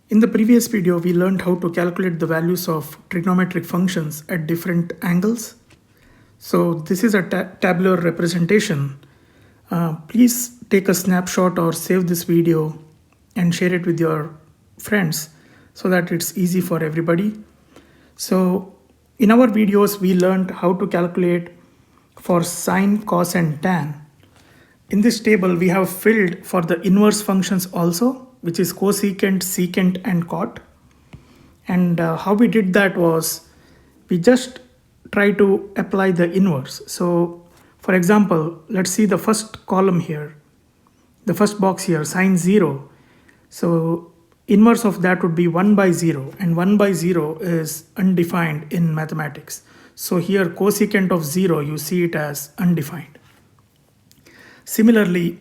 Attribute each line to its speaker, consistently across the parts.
Speaker 1: In the previous video, we learned how to calculate the values of trigonometric functions at different angles. So this is a tabular representation. Please take a snapshot or save this video and share it with your friends so that it's easy for everybody. So in our videos, we learned how to calculate for sine, cos and tan. In this table, we have filled for the inverse functions also, which is cosecant, secant and cot. And how we did that was we just try to apply the inverse. So for example, let's see the first column here, the first box here, sine 0. So inverse of that would be 1 by 0, and 1 by 0 is undefined in mathematics. So here cosecant of 0, you see it as undefined. Similarly,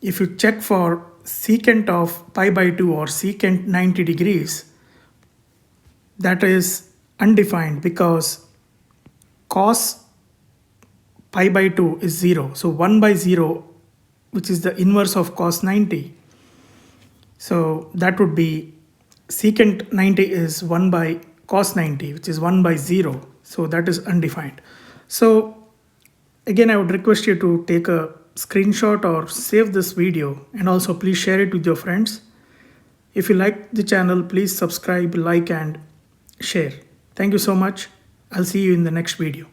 Speaker 1: if you check for secant of pi by 2 or secant 90 degrees, that is undefined because cos pi by 2 is 0. So 1 by 0, which is the inverse of cos 90. So that would be secant 90 is 1 by cos 90, which is 1 by 0. So that is undefined. So again, I would request you to take a screenshot or save this video, and also please share it with your friends. If you like the channel, please subscribe, like and share. Thank you so much. I'll see you in the next video.